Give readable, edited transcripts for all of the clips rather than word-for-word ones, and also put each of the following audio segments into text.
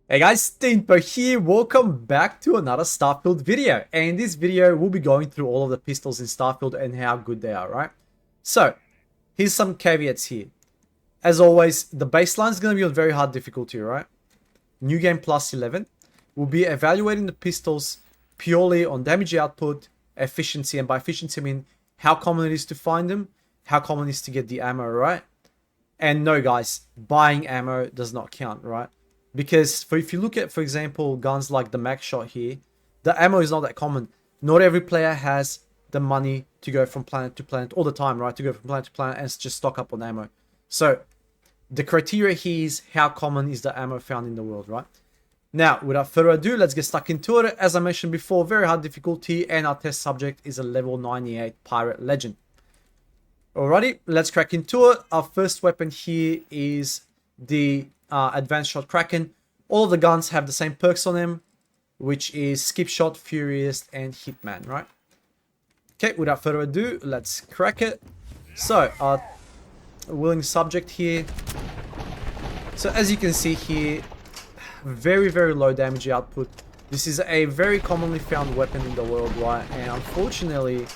Hey guys, Stinpo here. Welcome back to another Starfield video. And in this video, we'll be going through all of the pistols in Starfield and how good they are, right? So, here's some caveats here. As always, the baseline is going to be on very hard difficulty, right? New game plus 11. We'll be evaluating the pistols purely on damage output, efficiency, and by efficiency I mean how common it is to find them, how common it is to get the ammo, right? And no guys, buying ammo does not count, right? Because if you look at, for example, guns like the Maxshot here, the ammo is not that common. Not every player has the money to go from planet to planet all the time, right? To go from planet to planet and just stock up on ammo. So the criteria here is how common is the ammo found in the world, right? Now, without further ado, let's get stuck into it. As I mentioned before, very hard difficulty, and our test subject is a level 98 Pirate Legend. Alrighty, let's crack into it. Our first weapon here is the advanced shot Kraken. All of the guns have the same perks on them, which is skip shot, furious, and hitman, right? Okay, without further ado, let's crack it. So, our willing subject here. So as you can see here, very low damage output. This is a very commonly found weapon in the world, right? And unfortunately,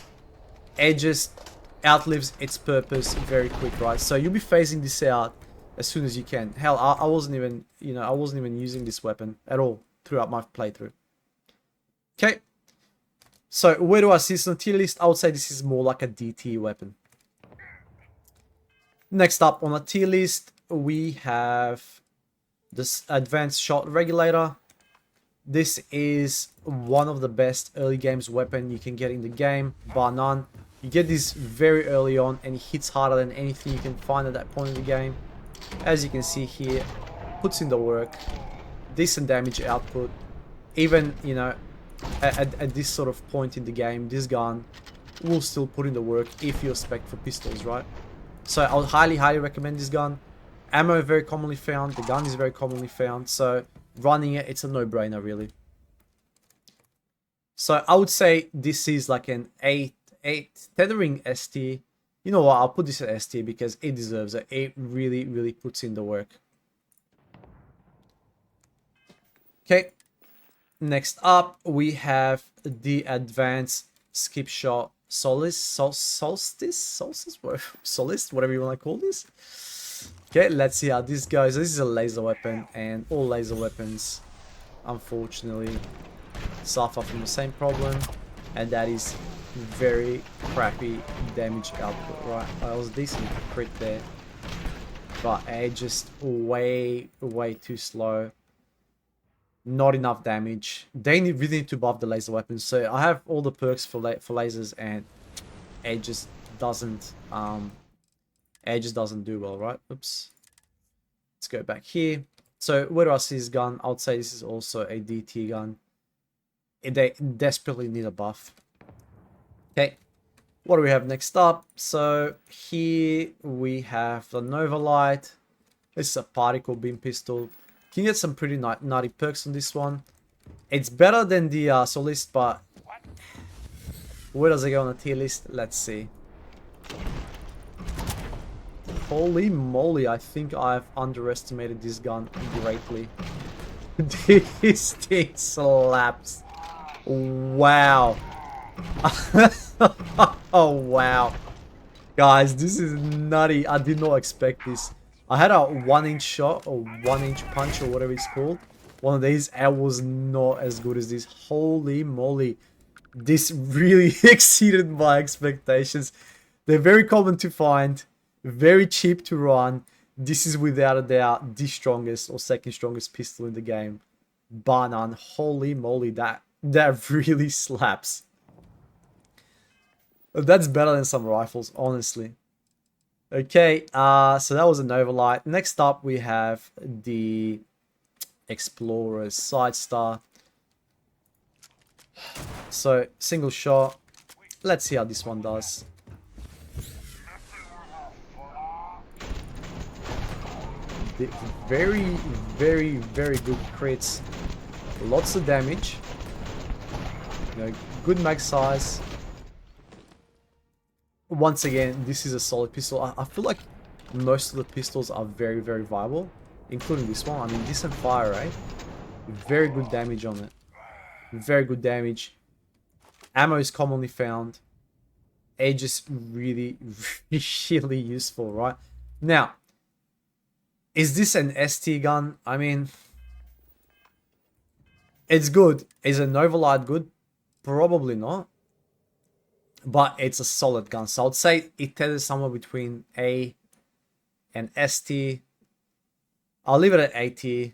it just outlives its purpose very quick, right? So you'll be phasing this out as soon as you can. Hell, I wasn't even, I wasn't even using this weapon at all throughout my playthrough. Okay. So where do I see this on the tier list? I would say this is more like a D tier weapon. Next up on the tier list, we have this advanced shot Regulator. This is one of the best early games weapon you can get in the game, bar none. You get this very early on and it hits harder than anything you can find at that point in the game. As you can see here, puts in the work, decent damage output. Even, at this sort of point in the game, this gun will still put in the work if you're spec for pistols, right? So I would highly recommend this gun. Ammo very commonly found, the gun is very commonly found, so running it, it's a no-brainer really. So I would say this is like an 8 tethering S tier. You know what, I'll put this at S tier because it deserves it. It really puts in the work. Okay, next up we have the advanced skip shot Solstice, whatever you want to call this. Okay, let's see how this goes. This is a laser weapon, and all laser weapons unfortunately suffer from the same problem, and that is very crappy damage output, right? I was decent crit there, but it just way too slow. Not enough damage. They really need to buff the laser weapons. So I have all the perks for lasers, and it just doesn't do well, right? Oops. Let's go back here. So where do I see this gun? I would say this is also a D tier gun. They desperately need a buff. Okay, what do we have next up? So here we have the NOA Light. This is a particle beam pistol. Can get some pretty nutty perks on this one. It's better than the Solist, but where does it go on the tier list? Let's see. Holy moly, I think I've underestimated this gun greatly. This thing slaps. Wow. Oh wow, guys, this is nutty. I did not expect this. I had a 1-inch shot or 1-inch punch or whatever it's called, one of these. It was not as good as this. Holy moly, this really exceeded my expectations. They're very common to find, very cheap to run. This is without a doubt the strongest or second strongest pistol in the game, bar none. Holy moly, that really slaps. That's better than some rifles, honestly. Okay, so that was a NOA Light. Next up, we have the Explorer's Side Star. So, single shot. Let's see how this one does. Very good crits. Lots of damage. Good mag size. Once again, this is a solid pistol. I feel like most of the pistols are very viable, including this one. I mean, decent fire rate. Very good damage on it. Very good damage. Ammo is commonly found. It's just really, really useful, right? Now, is this an ST gun? I mean, it's good. Is a NOA Light good? Probably not. But it's a solid gun. So I'd say it tethers somewhere between A and ST. I'll leave it at AT.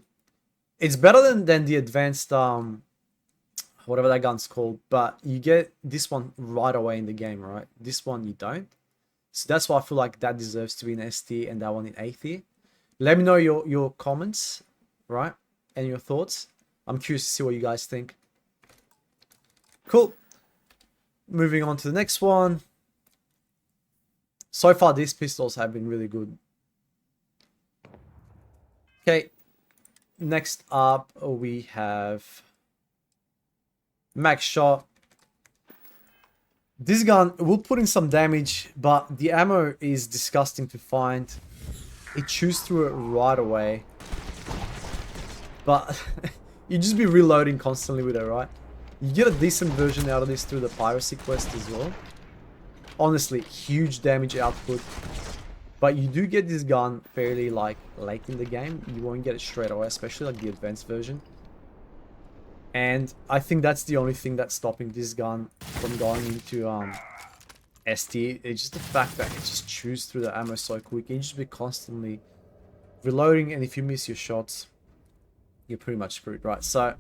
It's better than the advanced, whatever that gun's called. But you get this one right away in the game, right? This one you don't. So that's why I feel like that deserves to be in ST and that one in AT. Let me know your comments, right? And your thoughts. I'm curious to see what you guys think. Cool. Moving on to the next one. So far, these pistols have been really good. Okay. Next up, we have Maxshot. This gun will put in some damage, but the ammo is disgusting to find. It chews through it right away. But you just be reloading constantly with it, right? You get a decent version out of this through the piracy quest as well. Honestly, huge damage output. But you do get this gun fairly like late in the game. You won't get it straight away, especially like the advanced version. And I think that's the only thing that's stopping this gun from going into ST. It's just the fact that it just chews through the ammo so quick. You just be constantly reloading, and if you miss your shots, you're pretty much screwed, right? So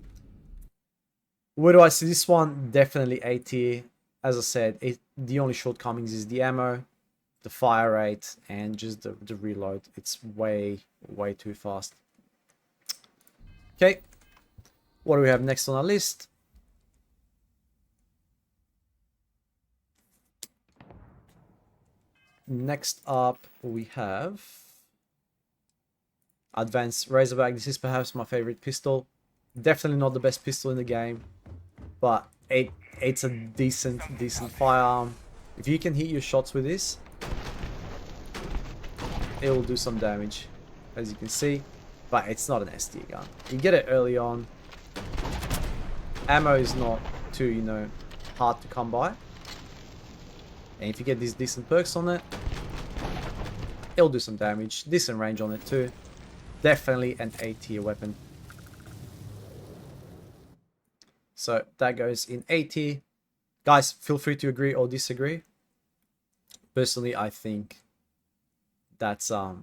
where do I see this one? Definitely A tier. As I said, the only shortcomings is the ammo, the fire rate, and just the reload. It's way too fast. Okay, what do we have next on our list? Next up, we have Advanced Razorback. This is perhaps my favorite pistol. Definitely not the best pistol in the game, but it's a decent firearm. If you can hit your shots with this, it will do some damage, as you can see. But it's not an ST gun. You get it early on. Ammo is not too, you know, hard to come by. And if you get these decent perks on it, it'll do some damage. Decent range on it too. Definitely an A tier weapon. So that goes in A tier. Guys, feel free to agree or disagree. Personally, I think that's A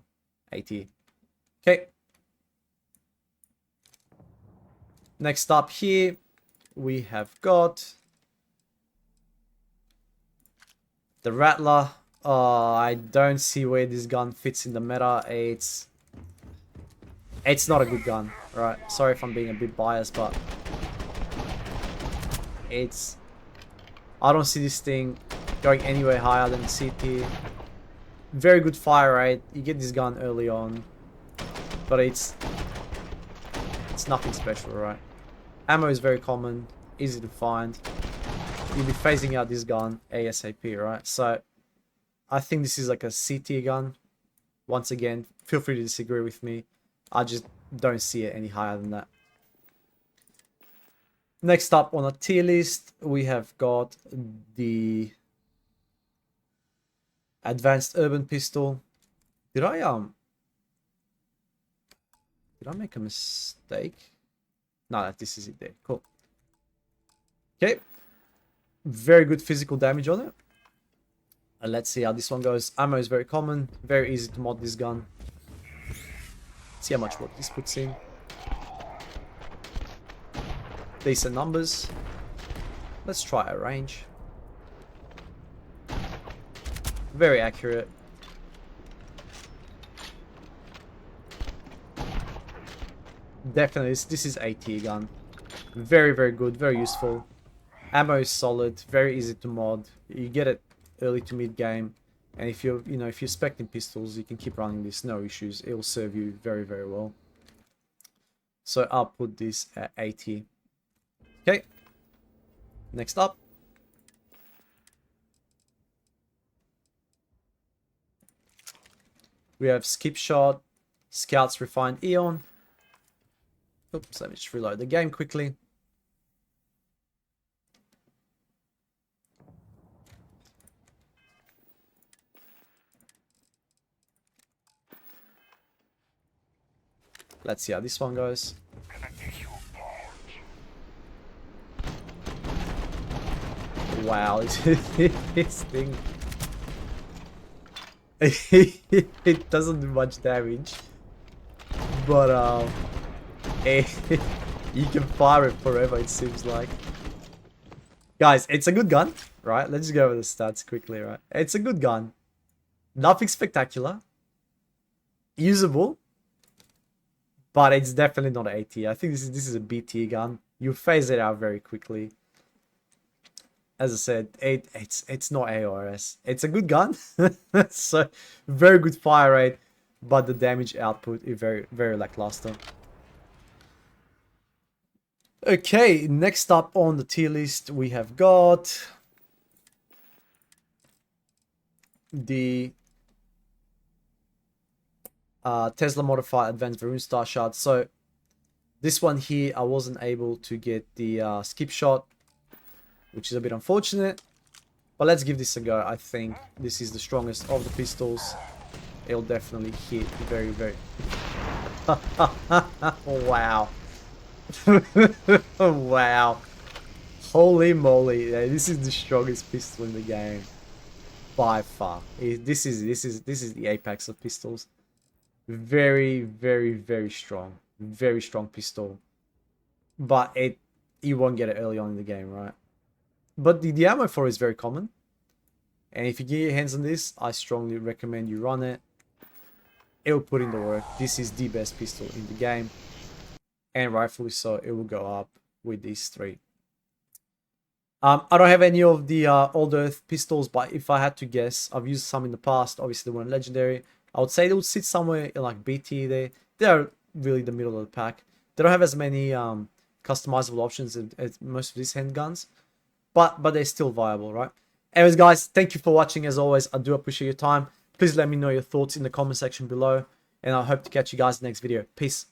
tier. Okay. Next up here, we have got the Rattler. I don't see where this gun fits in the meta. It's not a good gun, right? Sorry if I'm being a bit biased, but I don't see this thing going anywhere higher than C tier. Very good fire rate. You get this gun early on, but it's nothing special, right? Ammo is very common, easy to find. You'll be phasing out this gun ASAP, right? So I think this is like a C tier gun. Once again, feel free to disagree with me. I just don't see it any higher than that. Next up on a tier list, we have got the Advanced Urban Pistol. Did I make a mistake? No, this is it there. Cool. Okay. Very good physical damage on it. And let's see how this one goes. Ammo is very common. Very easy to mod this gun. See how much work this puts in. Decent numbers. Let's try a range. Very accurate. Definitely, this is A tier gun. Very good, very useful. Ammo is solid, very easy to mod. You get it early to mid game, and if you're, if you're specting pistols, you can keep running this, no issues. It will serve you very well. So I'll put this at A tier. Okay. Next up. We have Skip Shot, Scouts Refined Eon. Oops, let me just reload the game quickly. Let's see how this one goes. Wow, this thing. It doesn't do much damage. But, you can fire it forever, it seems like. Guys, it's a good gun, right? Let's just go over the stats quickly, right? It's a good gun. Nothing spectacular. Usable. But it's definitely not an A tier. I think this is a B tier gun. You phase it out very quickly. As I said, it's not AORS. It's a good gun. So very good fire rate, but the damage output is very lackluster. Okay, next up on the tier list we have got the Tesla Modified Advanced Varun Star Shard. So this one here, I wasn't able to get the skip shot, which is a bit unfortunate. But let's give this a go. I think this is the strongest of the pistols. It'll definitely hit very... Wow. Wow. Holy moly. Yeah, this is the strongest pistol in the game. By far. This is the apex of pistols. Very strong. Very strong pistol. But you won't get it early on in the game, right? But the ammo for it is very common. And if you get your hands on this, I strongly recommend you run it. It will put in the work. This is the best pistol in the game. And rightfully so, it will go up with these three. I don't have any of the Old Earth pistols, but if I had to guess, I've used some in the past. Obviously, they weren't legendary. I would say they would sit somewhere in like BT there. They're really the middle of the pack. They don't have as many customizable options as most of these handguns. But they're still viable, right? Anyways, guys, thank you for watching. As always, I do appreciate your time. Please let me know your thoughts in the comment section below. And I hope to catch you guys in the next video. Peace.